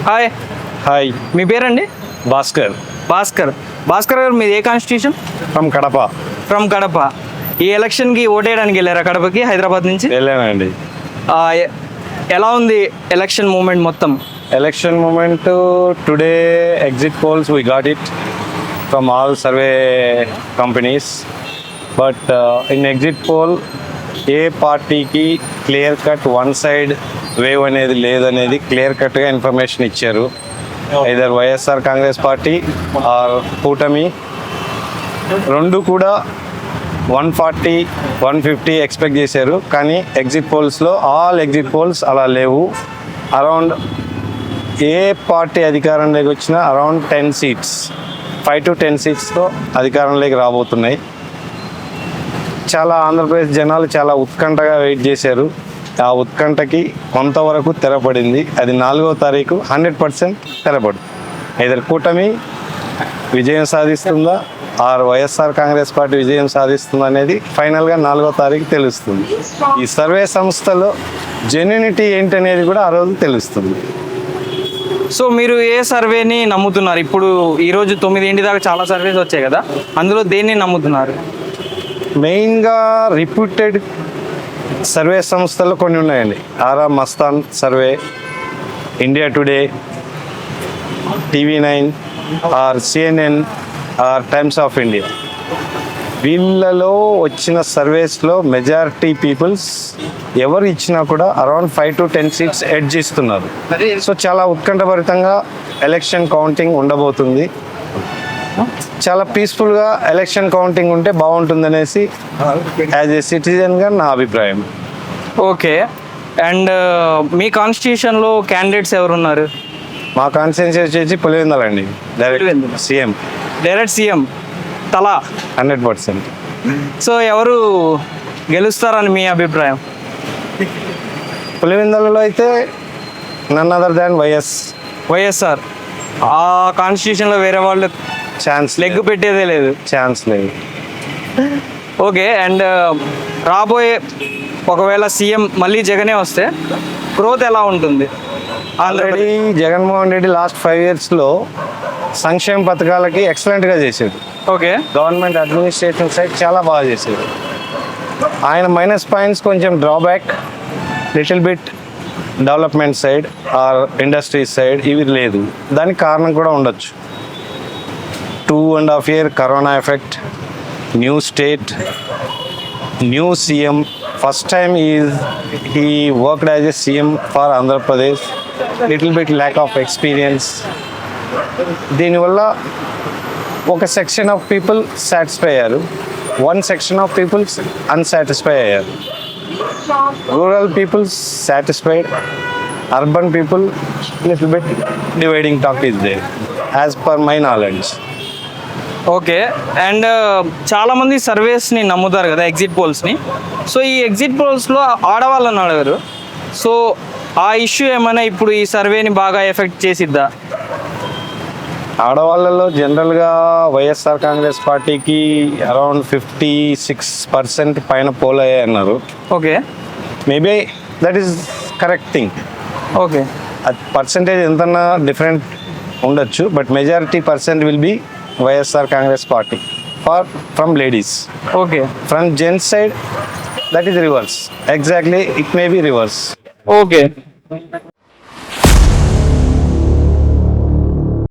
Hi, hi, మీ పేరండి? భాస్కర్ భాస్కర్. భాస్కర్ గారు, మీది ఏ constitution? From Kadapa. From Kadapa. ఈ ఎలక్షన్కి ఓటేయడానికి వెళ్ళారా కడపకి, హైదరాబాద్ నుంచి? వెళ్ళానండి. ఎలా ఉంది ఎలక్షన్ మూమెంట్ మొత్తం? Election moment today exit polls we got it from all survey companies. But in exit poll ఏ పార్టీకి clear cut one side wave అనేది లేదనేది క్లియర్ కట్గా ఇన్ఫర్మేషన్ ఇచ్చారు. Either YSR Congress party or కూటమి, రెండు కూడా 140, 150 ఎక్స్పెక్ట్ చేశారు. కానీ ఎగ్జిట్ పోల్స్లో ఆల్ ఎగ్జిట్ పోల్స్ అలా లేవు. అరౌండ్ ఏ పార్టీ అధికారంలోకి వచ్చినా అరౌండ్ 10 సీట్స్, 5 to 10 సీట్స్తో అధికారంలోకి రాబోతున్నాయి. చాలా ఆంధ్రప్రదేశ్ జనాలు చాలా ఉత్కంఠగా వెయిట్ చేశారు. ఆ ఉత్కంఠకి కొంతవరకు తెరపడింది. అది 4వ తారీఖు 100% తెరపడు. ఐదర్ కూటమి విజయం సాధిస్తుందా ఆర్ వైఎస్ఆర్ కాంగ్రెస్ పార్టీ విజయం సాధిస్తుందా అనేది ఫైనల్గా 4వ తారీఖు తెలుస్తుంది. ఈ సర్వే సంస్థలో జెన్యూనిటీ ఏంటనేది కూడా ఆ రోజు తెలుస్తుంది. సో మీరు ఏ సర్వేని నమ్ముతున్నారు? ఇప్పుడు ఈరోజు 9 దాకా చాలా సర్వేస్ వచ్చాయి కదా, అందులో దేన్ని నమ్ముతున్నారు? మెయిన్గా రిప్యూటెడ్ సర్వే సంస్థలు కొన్ని ఉన్నాయండి. Aara Mastan survey, India Today, TV9 or CNN or Times of India. వీళ్ళలో వచ్చిన సర్వేస్లో మెజారిటీ పీపుల్స్ ఎవరు ఇచ్చినా కూడా అరౌండ్ 5 to 10 సీట్స్ ఎడ్జ్ ఇస్తున్నారు. సో చాలా ఉత్కంఠభరితంగా ఎలక్షన్ కౌంటింగ్ ఉండబోతుంది. చాలా పీస్ఫుల్గా ఎలక్షన్ కౌంటింగ్ ఉంటే బాగుంటుందనేసి యాజ్ ఏ సిటిజన్గా నా అభిప్రాయం. ఓకే. అండ్ మీ కాన్స్టిట్యూషన్లో క్యాండిడేట్స్ ఎవరు ఉన్నారు? మా కాన్స్టిట్యున్సీ వచ్చేసి పులివెందులు అండి. Direct CM. డైరెక్ట్ సీఎం తలా 100%. సో ఎవరు గెలుస్తారని మీ అభిప్రాయం? పులివెందులలో అయితే నన్ అదర్ దాన్ వైఎస్ఆర్. ఆ కాన్స్టిట్యూషన్లో వేరే వాళ్ళు ఛాన్స్ లెగ్ పెట్టేదే లేదు. ఛాన్స్ లేదు. ఓకే. అండ్ రాబోయే ఒకవేళ సీఎం మళ్ళీ జగనే వస్తే గ్రోత్ ఎలా ఉంటుంది? ఆల్రెడీ జగన్మోహన్ రెడ్డి లాస్ట్ 5 yearsలో సంక్షేమ పథకాలకి ఎక్సలెంట్గా చేశాడు. ఓకే. గవర్నమెంట్ అడ్మినిస్ట్రేషన్ సైడ్ చాలా బాగా చేశాడు. ఆయన మైనస్ పాయింట్స్ కొంచెం drawback, little bit development side or industries side ఇవి లేదు. దానికి కారణం కూడా ఉండొచ్చు. 2.5 year corona effect, new state, new CM. First time he worked as a CM for Andhra Pradesh. Little bit lack of experience. దీనివల్ల ఒక section of people satisfy అయ్యారు, one section of peoples unsatisfy అయ్యారు. Rural peoples satisfied, urban people little bit dividing talk is there as per my knowledge. Okay. And చాలామంది సర్వేస్ని నమ్ముతారు కదా, exit పోల్స్ని. So ఈ exit పోల్స్లో ఆడవాళ్ళని అడగరు. సో ఆ ఇష్యూ ఏమైనా ఇప్పుడు ఈ సర్వేని బాగా ఎఫెక్ట్ చేసిద్దా? ఆడవాళ్ళలో జనరల్గా వైఎస్ఆర్ కాంగ్రెస్ పార్టీకి అరౌండ్ 56% పైన పోల్ అయ్యాయి అన్నారు. Okay. Maybe that is correct thing. Okay. అది పర్సంటేజ్ ఎంతన్నా డిఫరెంట్ ఉండొచ్చు, but majority percent will be YSR Congress party from ladies. Okay. From gents side that is reverse. Exactly it may be reverse. Okay.